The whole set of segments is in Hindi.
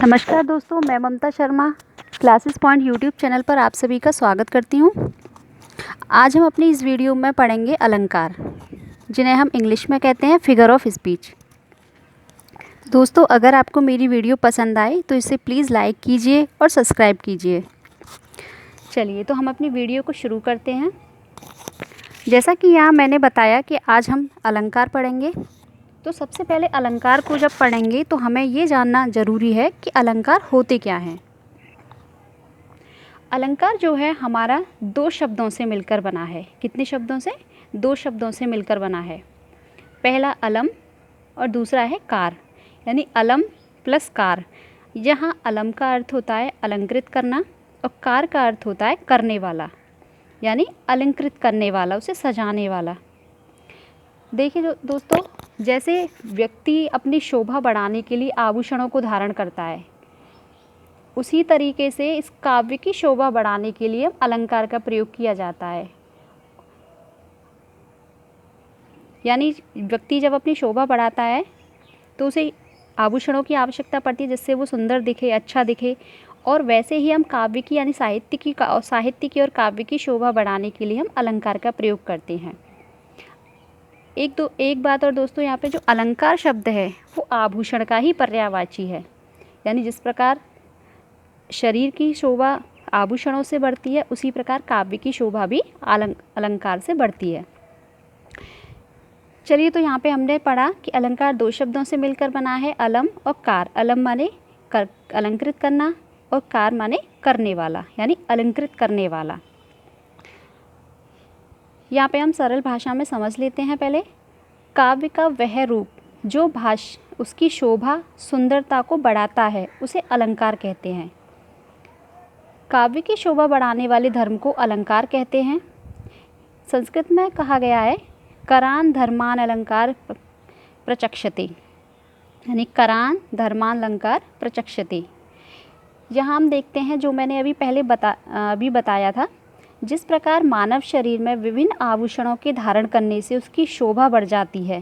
नमस्कार दोस्तों, मैं Mamta Sharma classes point YouTube channel पर आप सभी का स्वागत करती हूँ। आज हम अपनी इस वीडियो में पढ़ेंगे अलंकार, जिन्हें हम इंग्लिश में कहते हैं फिगर ऑफ स्पीच। दोस्तों, अगर आपको मेरी वीडियो पसंद आए तो इसे प्लीज़ लाइक कीजिए और सब्सक्राइब कीजिए। चलिए तो हम अपनी वीडियो को शुरू करते हैं। जैसा कि यहाँ मैंने बताया कि आज हम अलंकार पढ़ेंगे, तो सबसे पहले अलंकार को जब पढ़ेंगे तो हमें ये जानना ज़रूरी है कि अलंकार होते क्या हैं। अलंकार जो है हमारा दो शब्दों से मिलकर बना है। कितने शब्दों से? दो शब्दों से मिलकर बना है। पहला अलम और दूसरा है कार, यानी अलम प्लस कार। यहाँ अलम का अर्थ होता है अलंकृत करना और कार का अर्थ होता है करने वाला, यानी अलंकृत करने वाला, उसे सजाने वाला। देखिए दोस्तों, जैसे व्यक्ति अपनी शोभा बढ़ाने के लिए आभूषणों को धारण करता है, उसी तरीके से इस काव्य की शोभा बढ़ाने के लिए अलंकार का प्रयोग किया जाता है। यानी व्यक्ति जब अपनी शोभा बढ़ाता है तो उसे आभूषणों की आवश्यकता पड़ती है, जिससे वो सुंदर दिखे, अच्छा दिखे। और वैसे ही हम काव्य की यानी साहित्य की और काव्य की शोभा बढ़ाने के लिए हम अलंकार का प्रयोग करते हैं। एक बात और दोस्तों, यहाँ पे जो अलंकार शब्द है वो आभूषण का ही पर्यायवाची है। यानी जिस प्रकार शरीर की शोभा आभूषणों से बढ़ती है, उसी प्रकार काव्य की शोभा भी अलंकार से बढ़ती है। चलिए, तो यहाँ पे हमने पढ़ा कि अलंकार दो शब्दों से मिलकर बना है, अलम और कार। अलम माने अलंकृत करना और कार माने करने वाला, यानी अलंकृत करने वाला। यहाँ पे हम सरल भाषा में समझ लेते हैं। पहले, काव्य का वह रूप जो उसकी शोभा सुंदरता को बढ़ाता है, उसे अलंकार कहते हैं। काव्य की शोभा बढ़ाने वाले धर्म को अलंकार कहते हैं। संस्कृत में कहा गया है करान धर्मान अलंकार प्रचक्षते, यानी करान धर्मान अलंकार प्रचक्षते। यहाँ हम देखते हैं, जो मैंने अभी बताया था, जिस प्रकार मानव शरीर में विभिन्न आभूषणों के धारण करने से उसकी शोभा बढ़ जाती है,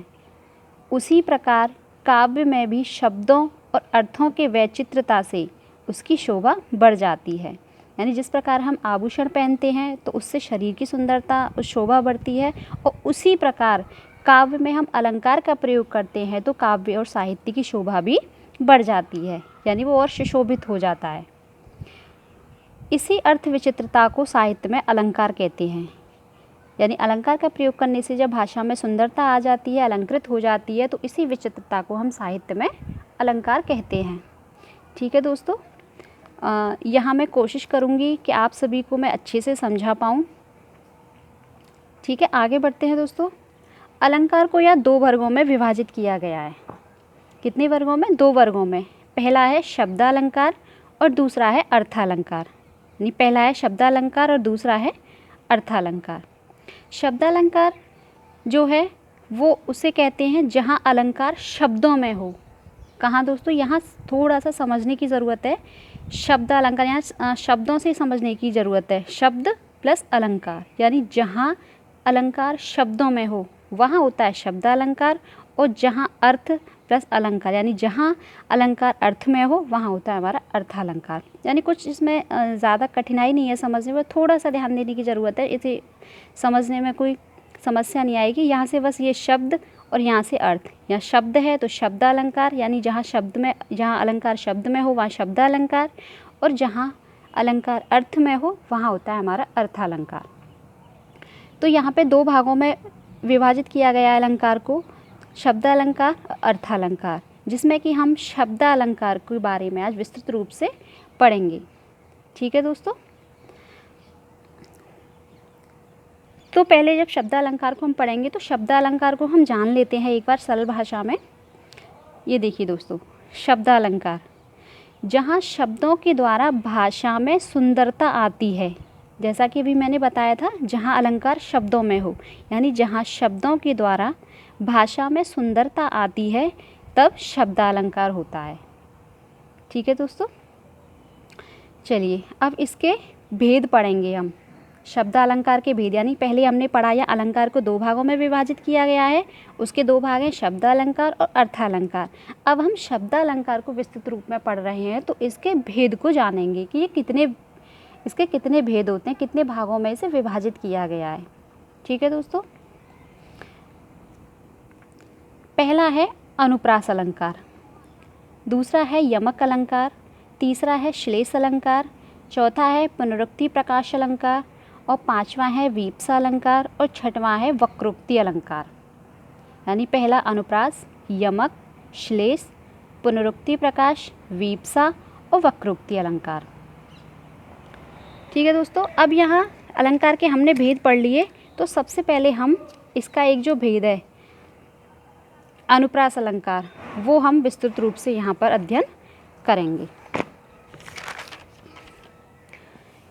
उसी प्रकार काव्य में भी शब्दों और अर्थों के वैचित्रता से उसकी शोभा बढ़ जाती है। यानी जिस प्रकार हम आभूषण पहनते हैं तो उससे शरीर की सुंदरता, उस शोभा बढ़ती है, और उसी प्रकार काव्य में हम अलंकार का प्रयोग करते हैं तो काव्य और साहित्य की शोभा भी बढ़ जाती है, यानी वो और सुशोभित हो जाता है। इसी अर्थ विचित्रता को साहित्य में अलंकार कहते हैं। यानी अलंकार का प्रयोग करने से जब भाषा में सुंदरता आ जाती है, अलंकृत हो जाती है, तो इसी विचित्रता को हम साहित्य में अलंकार कहते हैं। ठीक है दोस्तों, यहाँ मैं कोशिश करूँगी कि आप सभी को मैं अच्छे से समझा पाऊँ। ठीक है, आगे बढ़ते हैं दोस्तों। अलंकार को यहाँ दो वर्गों में विभाजित किया गया है। कितने वर्गों में? दो वर्गों में। पहला है शब्दालंकार और दूसरा है अर्थालंकार। यानी पहला है शब्दालंकार और दूसरा है अर्थालंकार। शब्दालंकार जो है वो उसे कहते हैं जहाँ अलंकार शब्दों में हो। कहाँ दोस्तों? यहाँ थोड़ा सा समझने की ज़रूरत है। शब्दालंकार यहाँ शब्दों से समझने की ज़रूरत है। शब्द प्लस अलंकार, यानी जहाँ अलंकार शब्दों में हो वहाँ होता है शब्दालंकार, और जहाँ अर्थ प्लस अलंकार, यानी जहाँ अलंकार अर्थ में हो वहाँ होता है हमारा अर्थालंकार। यानी कुछ इसमें ज़्यादा कठिनाई नहीं है समझने में, थोड़ा सा ध्यान देने की ज़रूरत है। इसे समझने में कोई समस्या नहीं आएगी। यहाँ से बस ये शब्द और यहाँ से अर्थ। यहाँ शब्द है तो शब्दालंकार, यानी जहाँ अलंकार शब्द में हो वहाँ शब्दालंकार, और जहाँ अलंकार अर्थ में हो वहाँ होता है हमारा अर्थालंकार। तो यहाँ पे दो भागों में विभाजित किया गया है अलंकार को, शब्दालंकार और अर्थालंकार, जिसमें कि हम शब्दालंकार के बारे में आज विस्तृत रूप से पढ़ेंगे। ठीक है दोस्तों, तो पहले जब शब्दालंकार को हम पढ़ेंगे तो शब्दालंकार को हम जान लेते हैं एक बार सरल भाषा में। ये देखिए दोस्तों, शब्दालंकार जहाँ शब्दों के द्वारा भाषा में सुंदरता आती है, जैसा कि अभी मैंने बताया था, जहाँ अलंकार शब्दों में हो, यानी जहाँ शब्दों के द्वारा भाषा में सुंदरता आती है तब शब्दालंकार होता है। ठीक है दोस्तों, चलिए अब इसके भेद पढ़ेंगे हम। शब्द अलंकार के भेद, यानी पहले हमने पढ़ा या अलंकार को दो भागों में विभाजित किया गया है, उसके दो भाग हैं शब्द अलंकार और अर्थालंकार। अब हम शब्द अलंकार को विस्तृत रूप में पढ़ रहे हैं, तो इसके भेद को जानेंगे कि इसके कितने भेद होते हैं, कितने भागों में इसे विभाजित किया गया है। ठीक है दोस्तों, पहला है अनुप्रास अलंकार, दूसरा है यमक अलंकार, तीसरा है श्लेष अलंकार, चौथा है पुनरुक्ति प्रकाश अलंकार और पांचवा है वीप्सा अलंकार और छठवां है वक्रोक्ति अलंकार। यानी पहला अनुप्रास, यमक, श्लेष, पुनरुक्ति प्रकाश, वीप्सा और वक्रोक्ति अलंकार। ठीक है दोस्तों, अब यहाँ अलंकार के हमने भेद पढ़ लिए, तो सबसे पहले हम इसका एक जो भेद है अनुप्रास अलंकार, वो हम विस्तृत रूप से यहाँ पर अध्ययन करेंगे।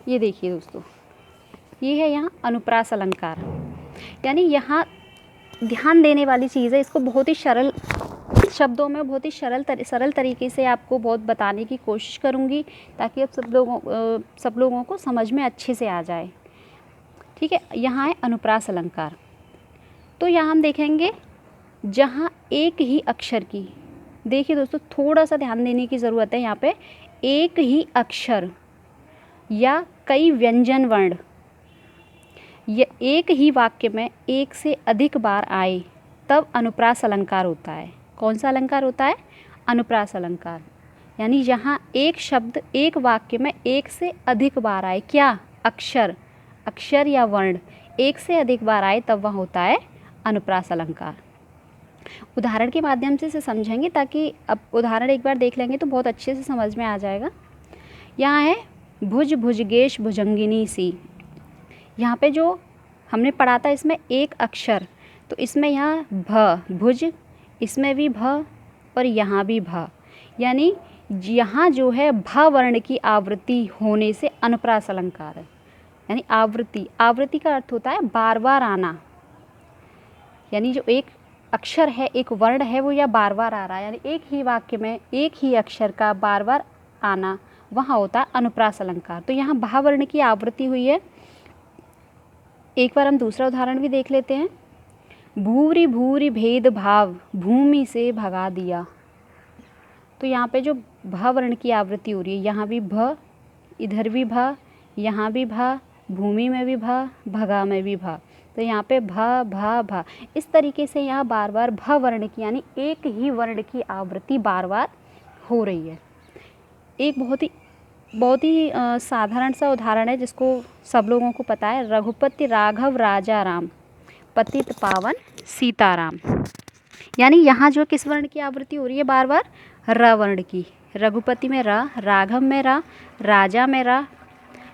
ये देखिए दोस्तों, ये है यहाँ अनुप्रास अलंकार। यानी यहाँ ध्यान देने वाली चीज़ है, इसको बहुत ही सरल शब्दों में बहुत ही सरल तरीके से आपको बहुत बताने की कोशिश करूँगी, ताकि अब सब लोगों को समझ में अच्छे से आ जाए। ठीक है, यहाँ है अनुप्रास अलंकार। तो यहाँ हम देखेंगे जहाँ एक ही अक्षर की, देखिए दोस्तों थोड़ा सा ध्यान देने की ज़रूरत है यहाँ पे, एक ही अक्षर या कई व्यंजन वर्ण या एक ही वाक्य में एक से अधिक बार आए, तब अनुप्रास अलंकार होता है। कौन सा अलंकार होता है? अनुप्रास अलंकार। यानी यहाँ एक शब्द एक वाक्य में एक से अधिक बार आए, क्या? अक्षर या वर्ण एक से अधिक बार आए, तब वह होता है अनुप्रास अलंकार। उदाहरण के माध्यम से इसे समझेंगे, ताकि अब उदाहरण एक बार देख लेंगे तो बहुत अच्छे से समझ में आ जाएगा। यहाँ है भुज भुजगेश भुजंगिनी सी। यहाँ पे जो हमने पढ़ा था इसमें एक अक्षर, तो इसमें यहाँ भ, भुज, इसमें भी भ और यहाँ भी भ, यानी यहाँ जो है भ वर्ण की आवृत्ति होने से अनुप्रास अलंकार है। यानी आवृत्ति का अर्थ होता है बार बार आना, यानी जो एक अक्षर है, एक वर्ण है, वो या बार बार आ रहा है, यानी एक ही वाक्य में एक ही अक्षर का बार बार आना, वहाँ होता है अनुप्रास अलंकार। तो यहाँ भा वर्ण की आवृत्ति हुई है। एक बार हम दूसरा उदाहरण भी देख लेते हैं। भूरी भूरी भेद भाव भूमि से भगा दिया। तो यहाँ पे जो भा वर्ण की आवृत्ति हो रही है, यहाँ भी भ, इधर भी भ, यहाँ भी भ, भूमि में भी भ, भगा में भी भ, तो यहाँ पे भ भ भ, इस तरीके से यहाँ बार बार भ वर्ण की, यानी एक ही वर्ण की आवृत्ति बार बार हो रही है। एक बहुत ही साधारण सा उदाहरण है जिसको सब लोगों को पता है। रघुपति राघव राजा राम, पतित पावन सीताराम। यानी यहाँ जो किस वर्ण की आवृत्ति हो रही है? बार बार र वर्ण की। रघुपति में र, राघव में र, राजा में र,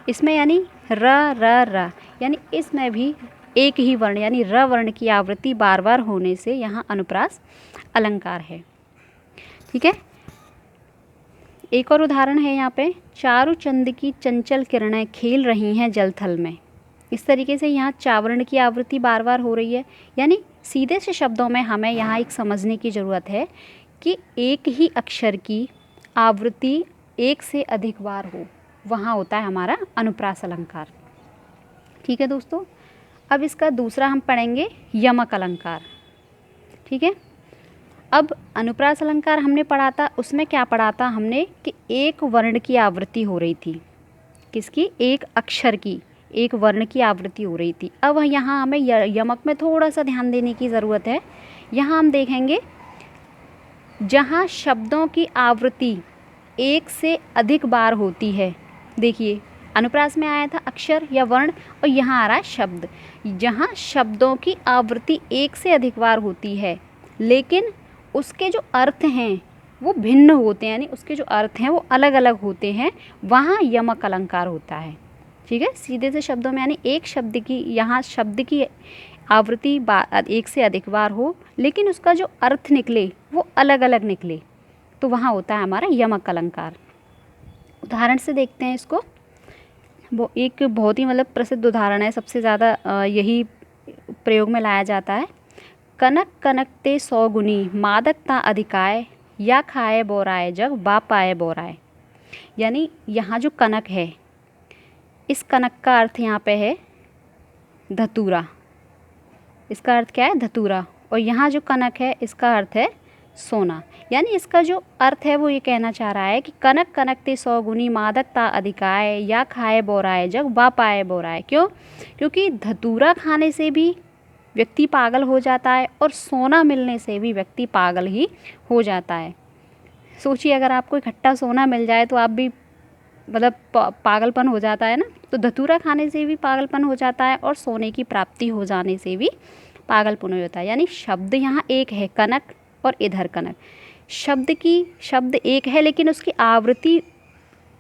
इसमें यानी र र र, यानी इसमें भी एक ही वर्ण यानी र वर्ण की आवृत्ति बार बार होने से यहाँ अनुप्रास अलंकार है। ठीक है, एक और उदाहरण है यहाँ पे। चारु चंद की चंचल किरणें खेल रही हैं जल थल में। इस तरीके से यहाँ चा वर्ण की आवृत्ति बार बार हो रही है। यानी सीधे से शब्दों में हमें यहाँ एक समझने की ज़रूरत है कि एक ही अक्षर की आवृत्ति एक से अधिक बार हो, वहाँ होता है हमारा अनुप्रास अलंकार। ठीक है दोस्तों, अब इसका दूसरा हम पढ़ेंगे यमक अलंकार। ठीक है, अब अनुप्रास अलंकार हमने पढ़ा था, उसमें क्या पढ़ा था हमने कि एक वर्ण की आवृत्ति हो रही थी। किसकी? एक अक्षर की, एक वर्ण की आवृत्ति हो रही थी। अब यहाँ हमें यमक में थोड़ा सा ध्यान देने की ज़रूरत है। यहाँ हम देखेंगे जहाँ शब्दों की आवृत्ति एक से अधिक बार होती है। देखिए, अनुप्रास में आया था अक्षर या वर्ण, और यहाँ आ रहा है शब्द। जहाँ शब्दों की आवृत्ति एक से अधिक बार होती है, लेकिन उसके जो अर्थ हैं वो भिन्न होते हैं, यानी उसके जो अर्थ हैं वो अलग अलग होते हैं, वहाँ यमक अलंकार होता है। ठीक है, सीधे से शब्दों में यानी एक शब्द की, यहाँ शब्द की आवृत्ति एक से अधिक बार हो, लेकिन उसका जो अर्थ निकले वो अलग अलग निकले, तो वहाँ होता है हमारा यमक अलंकार। उदाहरण से देखते हैं इसको। वो एक बहुत ही प्रसिद्ध उदाहरण है, सबसे ज़्यादा यही प्रयोग में लाया जाता है। कनक कनकते 100 गुनी मादकता अधिकाय, या खाए बोराए जग बा पाए बोराए। यानी यहाँ जो कनक है, इस कनक का अर्थ यहाँ पे है धतूरा, इसका अर्थ क्या है? धतूरा। और यहाँ जो कनक है इसका अर्थ है सोना। यानी इसका जो अर्थ है वो ये कहना चाह रहा है कि कनक कनकते 100 गुनी मादकता अधिकाय, या खाए बोराए जग वा पाए बोराए। क्यों? क्योंकि धतूरा खाने से भी व्यक्ति पागल हो जाता है और सोना मिलने से भी व्यक्ति पागल ही हो जाता है। सोचिए, अगर आपको इकट्ठा सोना मिल जाए तो आप भी मतलब पागलपन हो जाता है ना। तो धतूरा खाने से भी पागलपन हो जाता है और सोने की प्राप्ति हो जाने से भी पागलपन हो जाता है। यानी शब्द यहाँ एक है, कनक, और इधर कनक। शब्द एक है लेकिन उसकी आवृत्ति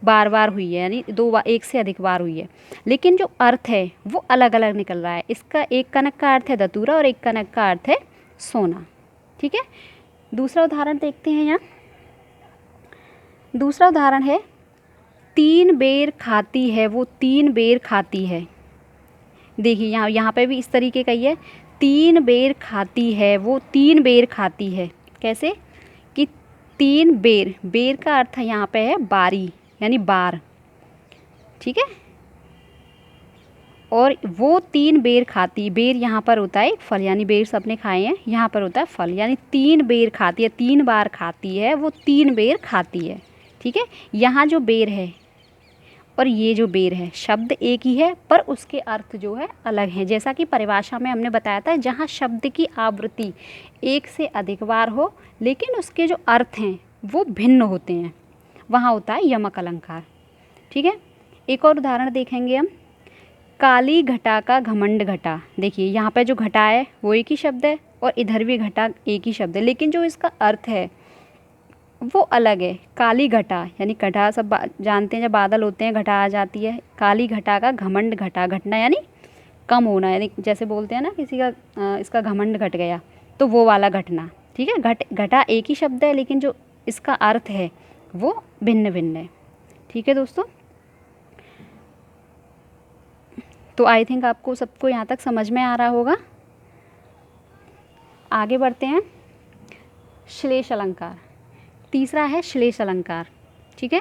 बार बार हुई है, यानी एक से अधिक बार हुई है, लेकिन जो अर्थ है वो अलग अलग निकल रहा है। इसका एक कनक का अर्थ है धतूरा और एक कनक का अर्थ है सोना। ठीक है, दूसरा उदाहरण देखते हैं। यहाँ दूसरा उदाहरण है, 3 बेर खाती है वो 3 बेर खाती है। देखिए यहाँ पे भी इस तरीके का ही है, 3 बेर खाती है वो 3 बेर खाती है। कैसे? कि 3 बेर, बेर का अर्थ यहाँ पे है बारी, यानी बार। ठीक है, और वो 3 बेर खाती, बेर यहाँ पर होता है फल, यानी बेर सबने खाए हैं, यहाँ पर होता है फल। यानी 3 बेर खाती है, 3 बार खाती है वो 3 बेर खाती है। ठीक है, यहाँ जो बेर है और ये जो बेर है, शब्द एक ही है पर उसके अर्थ जो है अलग हैं। जैसा कि परिभाषा में हमने बताया था, जहाँ शब्द की आवृत्ति एक से अधिक बार हो लेकिन उसके जो अर्थ हैं वो भिन्न होते हैं, वहाँ होता है यमक अलंकार। ठीक है, एक और उदाहरण देखेंगे हम, काली घटा का घमंड घटा। देखिए यहाँ पे जो घटा है वो एक ही शब्द है और इधर भी घटा एक ही शब्द है, लेकिन जो इसका अर्थ है वो अलग है। काली घटा, यानी घटा सब जानते हैं, जब बादल होते हैं घटा आ जाती है। काली घटा का घमंड घटा, घटना यानी कम होना, यानी जैसे बोलते हैं ना किसी का इसका घमंड घट गया, तो वो वाला घटना। ठीक है, घटा एक ही शब्द है लेकिन जो इसका अर्थ है वो भिन्न भिन्न है। ठीक है दोस्तों, तो आई थिंक आपको सबको यहाँ तक समझ में आ रहा होगा। आगे बढ़ते हैं, श्लेष अलंकार। तीसरा है श्लेष अलंकार। ठीक है,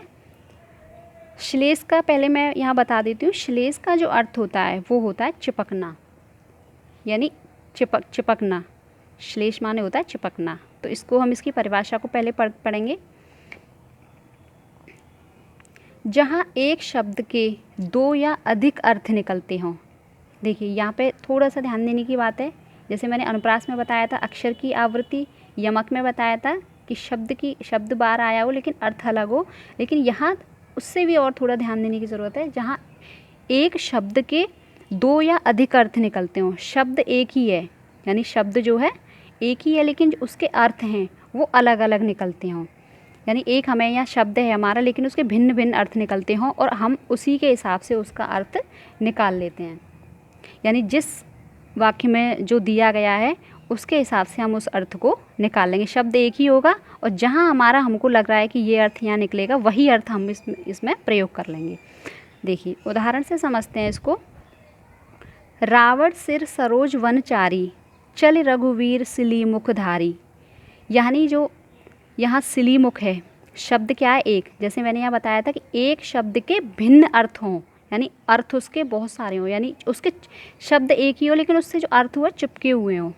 श्लेष का पहले मैं यहाँ बता देती हूँ। श्लेष का जो अर्थ होता है वो होता है चिपकना, यानी चिपकना। श्लेष माने होता है चिपकना। तो इसको हम इसकी परिभाषा को पहले पढ़ेंगे। जहाँ एक शब्द के 2 या अधिक अर्थ निकलते हों। देखिए यहाँ पे थोड़ा सा ध्यान देने की बात है, जैसे मैंने अनुप्रास में बताया था अक्षर की आवृत्ति, यमक में बताया था कि शब्द बार आया हो लेकिन अर्थ अलग हो, लेकिन यहाँ उससे भी और थोड़ा ध्यान देने की ज़रूरत है। जहाँ एक शब्द के 2 या अधिक अर्थ निकलते हों, शब्द एक ही है, यानी शब्द जो है एक ही है लेकिन उसके अर्थ हैं वो अलग अलग निकलते हों। यानी एक हमें यहाँ शब्द है हमारा लेकिन उसके भिन्न भिन्न अर्थ निकलते हों और हम उसी के हिसाब से उसका अर्थ निकाल लेते हैं। यानी जिस वाक्य में जो दिया गया है उसके हिसाब से हम उस अर्थ को निकाल लेंगे। शब्द एक ही होगा और जहाँ हमको लग रहा है कि ये अर्थ यहाँ निकलेगा वही अर्थ हम इसमें प्रयोग कर लेंगे। देखिए उदाहरण से समझते हैं इसको। रावण सिर सरोज वनचारी, चल रघुवीर सिली मुखधारी। यानी जो यहाँ सिली मुख है, शब्द क्या है? एक। जैसे मैंने यहाँ बताया था कि एक शब्द के भिन्न अर्थ हों, यानी अर्थ उसके बहुत सारे हों, यानी उसके शब्द एक ही हो लेकिन उससे जो अर्थ हुआ चिपके हुए हों।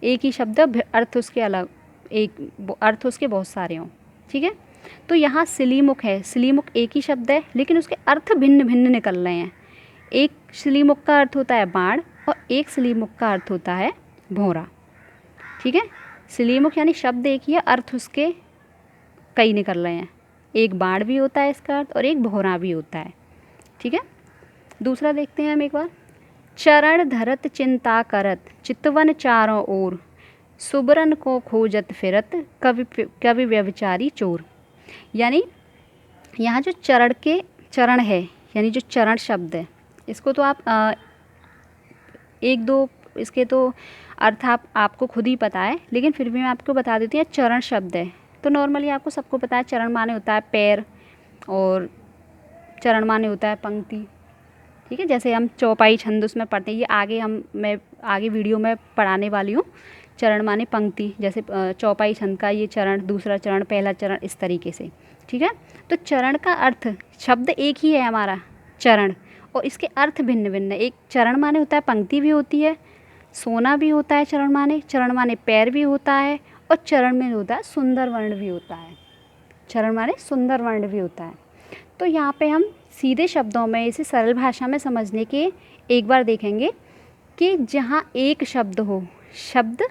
एक ही शब्द अर्थ उसके अलग, एक अर्थ उसके बहुत सारे हों। ठीक है, तो यहाँ सिलीमुख है, सिलीमुख एक ही शब्द है लेकिन उसके अर्थ भिन्न भिन्न निकल रहे हैं। एक सिलीमुख का अर्थ होता है बाण और एक सिलीमुख का अर्थ होता है भौरा। ठीक है, सिलीमुख यानी शब्द एक ही है, अर्थ उसके कई निकल रहे हैं। एक बाण भी होता है इसका अर्थ और एक भौरा भी होता है। ठीक है, दूसरा देखते हैं हम एक बार। चरण धरत चिंता करत, चितवन चारों ओर, सुबरन को खोजत फिरत, कवि व्यभिचारी चोर। यानी यहाँ जो चरण है, यानी जो चरण शब्द है, इसको तो आप एक दो इसके तो अर्थ आपको खुद ही पता है, लेकिन फिर भी मैं आपको बता देती हूँ। चरण शब्द है तो नॉर्मली आपको सबको पता है, चरण माने होता है पैर और चरण माने होता है पंक्ति। ठीक है, जैसे हम चौपाई छंद उसमें पढ़ते हैं, ये मैं आगे वीडियो में पढ़ाने वाली हूँ। चरण माने पंक्ति, जैसे चौपाई छंद का ये चरण, दूसरा चरण, पहला चरण, इस तरीके से। ठीक है, तो चरण का अर्थ, शब्द एक ही है हमारा चरण, और इसके अर्थ भिन्न भिन्न। एक चरण माने होता है पंक्ति भी होती है, सोना भी होता है चरण माने पैर भी होता है, और चरण में होता है सुंदर वर्ण भी होता है। चरण माने सुंदर वर्ण भी होता है। तो यहाँ पे हम सीधे शब्दों में, इसे सरल भाषा में समझने के एक बार देखेंगे कि जहाँ एक शब्द हो, शब्द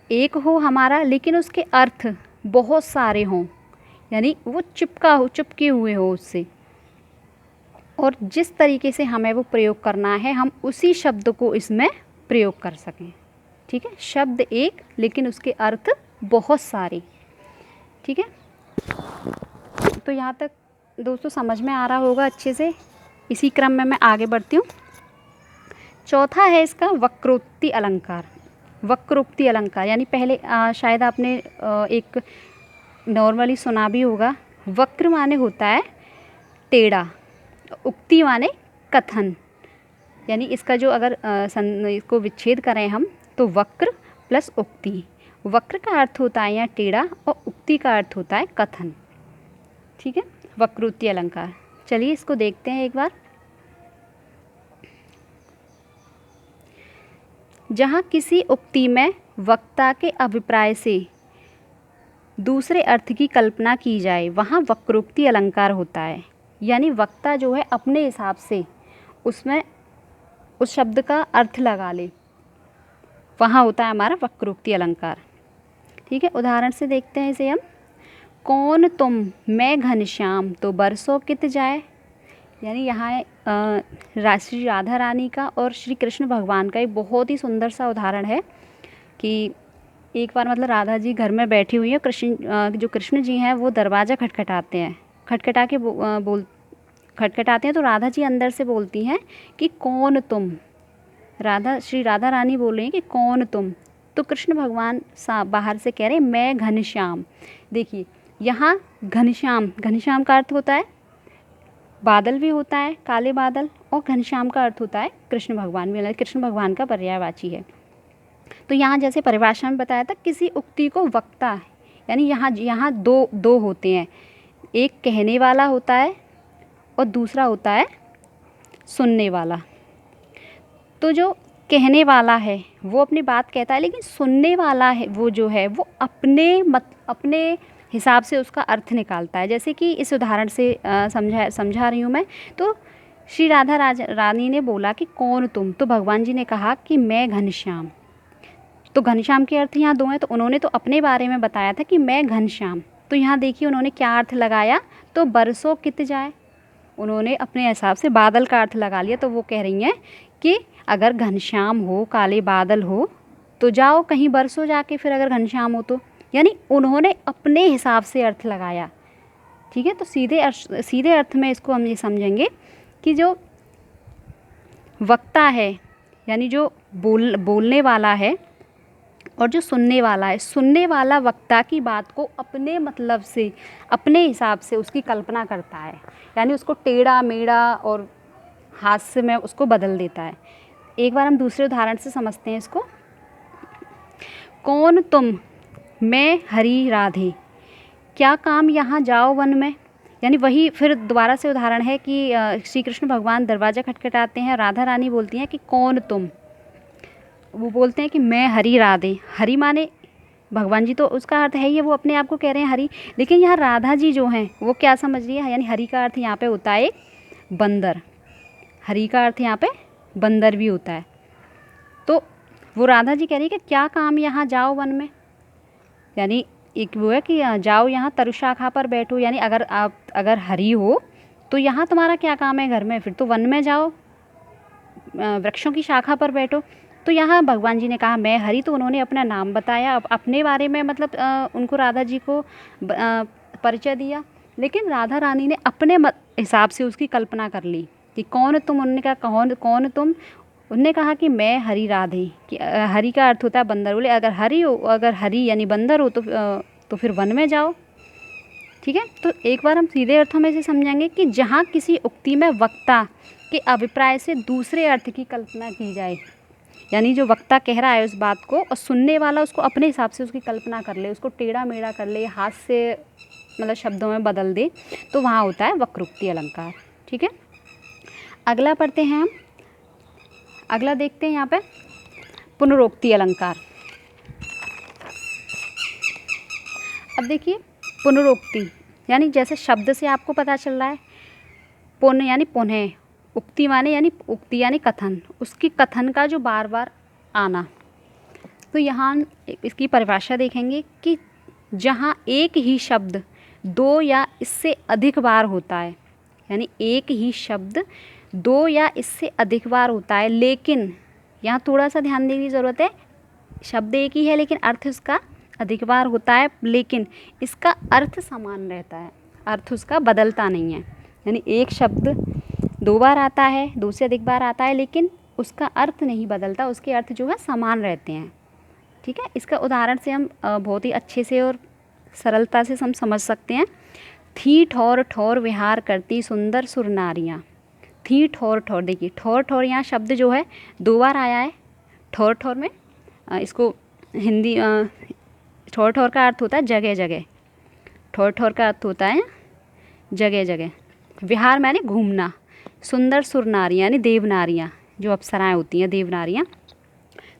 एक हो हमारा, लेकिन उसके अर्थ बहुत सारे हों, यानी वो चिपके हुए हो उससे, और जिस तरीके से हमें वो प्रयोग करना है हम उसी शब्द को इसमें प्रयोग कर सकें। ठीक है, शब्द एक लेकिन उसके अर्थ बहुत सारे। ठीक है, तो यहाँ तक दोस्तों समझ में आ रहा होगा अच्छे से। इसी क्रम में मैं आगे बढ़ती हूँ। चौथा है इसका वक्रोक्ति अलंकार। वक्रोक्ति अलंकार यानी पहले शायद आपने एक नॉर्मली सुना भी होगा। वक्र माने होता है टेढ़ा, उक्ति माने कथन, यानी इसका जो अगर इसको विच्छेद करें हम तो वक्र प्लस उक्ति। वक्र का अर्थ होता है यहाँ टेढ़ा और उक्ति का अर्थ होता है कथन। ठीक है, वक्रोक्ति अलंकार। चलिए इसको देखते हैं एक बार। जहाँ किसी उक्ति में वक्ता के अभिप्राय से दूसरे अर्थ की कल्पना की जाए वहाँ वक्रोक्ति अलंकार होता है। यानी वक्ता जो है अपने हिसाब से उसमें उस शब्द का अर्थ लगा ले, वहाँ होता है हमारा वक्रोक्ति अलंकार। ठीक है, उदाहरण से देखते हैं इसे हम। कौन तुम मैं घनश्याम तो बरसों कित जाए। यानी यहाँ श्री राधा रानी का और श्री कृष्ण भगवान का एक बहुत ही सुंदर सा उदाहरण है कि एक बार मतलब राधा जी घर में बैठी हुई है, जो कृष्ण जी हैं वो दरवाज़ा खटखटाते हैं, खटखटाते हैं तो राधा जी अंदर से बोलती हैं कि कौन तुम। श्री राधा रानी बोल रही हैं कि कौन तुम, तो कृष्ण भगवान बाहर से कह रहे हैं मैं घनश्याम। देखिए यहाँ घनश्याम का अर्थ होता है बादल भी होता है, काले बादल, और घनश्याम का अर्थ होता है कृष्ण भगवान भी, कृष्ण भगवान का पर्यायवाची है। तो यहाँ जैसे परिभाषा में बताया था किसी उक्ति को वक्ता, यानी यहाँ दो होते हैं, एक कहने वाला होता है और दूसरा होता है सुनने वाला। तो जो कहने वाला है वो अपनी बात कहता है, लेकिन सुनने वाला है वो जो है वो अपने हिसाब से उसका अर्थ निकालता है। जैसे कि इस उदाहरण से समझा रही हूँ मैं। तो श्री राधा रानी ने बोला कि कौन तुम, तो भगवान जी ने कहा कि मैं घनश्याम। तो घनश्याम के अर्थ यहाँ दो हैं, तो उन्होंने तो अपने बारे में बताया था कि मैं घनश्याम। तो यहाँ देखिए उन्होंने क्या अर्थ लगाया, तो बरसों कित जाए, उन्होंने अपने हिसाब से बादल का अर्थ लगा लिया। तो वो कह रही हैं कि अगर घनश्याम हो, काले बादल हो, तो जाओ कहीं बरसों जाके, फिर अगर घनश्याम हो तो, यानी उन्होंने अपने हिसाब से अर्थ लगाया। ठीक है, तो सीधे अर्थ में इसको हम ये समझेंगे कि जो वक्ता है यानी जो बोलने वाला है और जो सुनने वाला है, सुनने वाला वक्ता की बात को अपने मतलब से अपने हिसाब से उसकी कल्पना करता है, यानी उसको टेढ़ा मेढ़ा और हास्य में उसको बदल देता है। एक बार हम दूसरे उदाहरण से समझते हैं इसको। कौन तुम मैं हरी राधे, क्या काम यहाँ जाओ वन में। यानी वही फिर दोबारा से उदाहरण है कि श्री कृष्ण भगवान दरवाज़ा खटखटाते हैं, राधा रानी बोलती हैं कि कौन तुम, वो बोलते हैं कि मैं हरी राधे। हरी माने भगवान जी, तो उसका अर्थ है ये, वो अपने आप को कह रहे हैं हरी, लेकिन यहाँ राधा जी जो हैं वो क्या समझ रही है, यानी हरी का अर्थ यहाँ पे होता है बंदर। हरी का अर्थ यहाँ पे बंदर भी होता है। तो वो राधा जी कह रही है कि क्या काम यहाँ जाओ वन में, यानी एक वो है कि जाओ यहाँ तरुशाखा पर बैठो, यानी अगर हरी हो तो यहाँ तुम्हारा क्या काम है घर में, फिर तो वन में जाओ, वृक्षों की शाखा पर बैठो। तो यहाँ भगवान जी ने कहा मैं हरी, तो उन्होंने अपना नाम बताया, अपने बारे में मतलब उनको राधा जी को परिचय दिया, लेकिन राधा रानी ने अपने हिसाब से उसकी कल्पना कर ली कि कौन तुम। उन्होंने कहा कौन तुम, उन्होंने कहा कि मैं हरी राधे, कि हरी का अर्थ होता है बंदर। बोले अगर हरी यानी बंदर हो तो फिर वन में जाओ। ठीक है, तो एक बार हम सीधे अर्थों में इसे समझेंगे कि जहाँ किसी उक्ति में वक्ता के अभिप्राय से दूसरे अर्थ की कल्पना की जाए, यानी जो वक्ता कह रहा है उस बात को और सुनने वाला उसको अपने हिसाब से उसकी कल्पना कर ले, उसको टेढ़ा मेढ़ा कर ले, हाथ से मतलब शब्दों में बदल दे, तो वहाँ होता है वक्रोक्ति अलंकार। ठीक है, अगला पढ़ते हैं हम। अगला देखते हैं यहाँ पे पुनरोक्ति अलंकार। अब देखिए पुनरोक्ति यानी जैसे शब्द से आपको पता चल रहा है, पुन यानी पुनः, उक्ति माने यानी उक्ति यानी कथन, उसकी कथन का जो बार बार आना। तो यहाँ इसकी परिभाषा देखेंगे कि जहाँ एक ही शब्द दो या इससे अधिक बार होता है, यानी एक ही शब्द दो या इससे अधिक बार होता है, लेकिन यहाँ थोड़ा सा ध्यान देने की ज़रूरत है, शब्द एक ही है लेकिन अर्थ उसका अधिक बार होता है, लेकिन इसका अर्थ समान रहता है, अर्थ उसका बदलता नहीं है। यानी एक शब्द दो बार आता है, दो से अधिक बार आता है, लेकिन उसका अर्थ नहीं बदलता, उसके अर्थ जो है समान रहते हैं। ठीक है, इसका उदाहरण से हम बहुत ही अच्छे से और सरलता से हम समझ सकते हैं। थी ठौर ठौर विहार करती सुंदर सुर नारियाँ। थी ठौर ठौर, देखिए ठौर ठौर यहाँ शब्द जो है दो बार आया है। ठौर ठौर में इसको हिंदी ठौर ठौर का अर्थ होता है जगह जगह, ठौर ठौर का अर्थ होता है जगह जगह। विहार माने घूमना, सुंदर सुर नारियाँ यानी देव नारियाँ, जो अप्सराएँ होती हैं देव नारियाँ।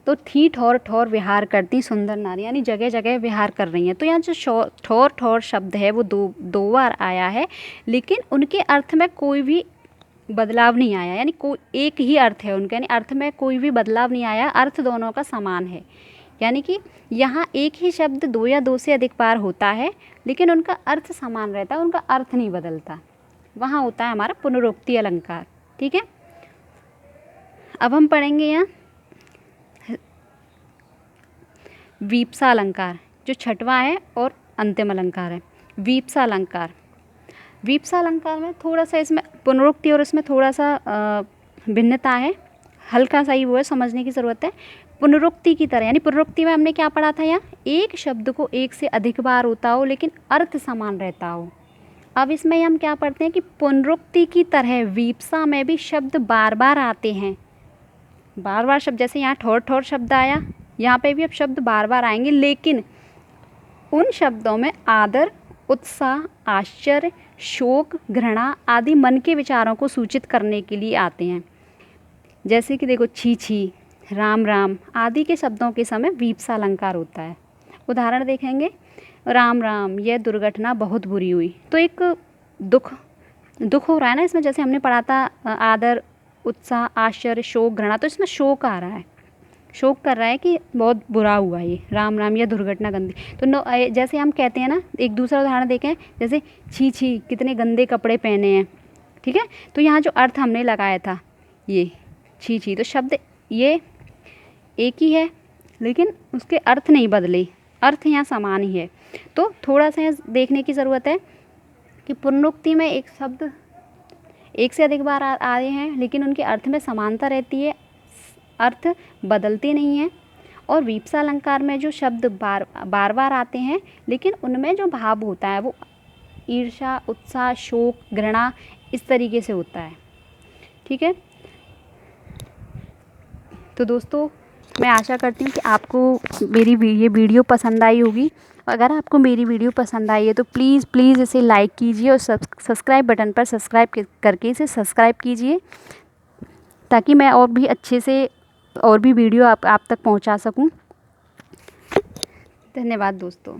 तो थी ठौर ठौर विहार करती सुंदर नारियाँ यानी जगह जगह विहार कर रही हैं। तो यहाँ जो ठौर ठौर शब्द है वो दो बार आया है, लेकिन उनके अर्थ में कोई भी बदलाव नहीं आया, यानी कोई एक ही अर्थ है उनका, यानी अर्थ में कोई भी बदलाव नहीं आया, अर्थ दोनों का समान है। यानी कि यहाँ एक ही शब्द दो या दो से अधिक बार होता है, लेकिन उनका अर्थ समान रहता है, उनका अर्थ नहीं बदलता। वहाँ होता है हमारा पुनरोक्ति अलंकार। ठीक है, अब हम पढ़ेंगे यहाँ वीप्सा अलंकार, जो छठवां है और अंतिम अलंकार है। वीप्सा अलंकार, वीप्सा अलंकार में थोड़ा सा इसमें पुनरोक्ति और इसमें थोड़ा सा भिन्नता है, हल्का सा ही वो है, समझने की ज़रूरत है। पुनरोक्ति की तरह, यानी पुनरोक्ति में हमने क्या पढ़ा था, यहाँ एक शब्द को एक से अधिक बार होता हो लेकिन अर्थ समान रहता हो। अब इसमें हम क्या पढ़ते हैं कि पुनरोक्ति की तरह वीप्सा में भी शब्द बार बार आते हैं, बार बार शब्द, जैसे यहाँ ठौर ठौर शब्द आया, यहाँ पे भी अब शब्द बार बार आएंगे, लेकिन उन शब्दों में आदर, उत्साह, आश्चर्य, शोक, घृणा आदि मन के विचारों को सूचित करने के लिए आते हैं। जैसे कि देखो छी छी, राम राम आदि के शब्दों के समय वीप्सा अलंकार होता है। उदाहरण देखेंगे, राम राम यह दुर्घटना बहुत बुरी हुई। तो एक दुख हो रहा है ना इसमें, जैसे हमने पढ़ा था आदर, उत्साह, आश्चर्य, शोक, घृणा, तो इसमें शोक आ रहा है, शोक कर रहा है कि बहुत बुरा हुआ ये, राम राम यह दुर्घटना गंदी। तो जैसे हम कहते हैं ना, एक दूसरा उदाहरण देखें, जैसे छी छी कितने गंदे कपड़े पहने हैं। ठीक है, तो यहाँ जो अर्थ हमने लगाया था ये छी छी, तो शब्द ये एक ही है लेकिन उसके अर्थ नहीं बदले, अर्थ यहाँ समान ही है। तो थोड़ा सा देखने की ज़रूरत है कि पुनरोक्ति में एक शब्द एक से अधिक बार आए हैं लेकिन उनके अर्थ में समानता रहती है, अर्थ बदलते नहीं हैं। और वीप्सा अलंकार में जो शब्द बार बार आते हैं लेकिन उनमें जो भाव होता है वो ईर्ष्या, उत्साह, शोक, घृणा इस तरीके से होता है। ठीक है, तो दोस्तों मैं आशा करती हूँ कि आपको मेरी ये वीडियो पसंद आई होगी। अगर आपको मेरी वीडियो पसंद आई है तो प्लीज़ इसे लाइक कीजिए और सब्सक्राइब बटन पर सब्सक्राइब करके इसे सब्सक्राइब कीजिए, ताकि मैं और भी अच्छे से और भी वीडियो आप तक पहुंचा सकूं। धन्यवाद दोस्तों।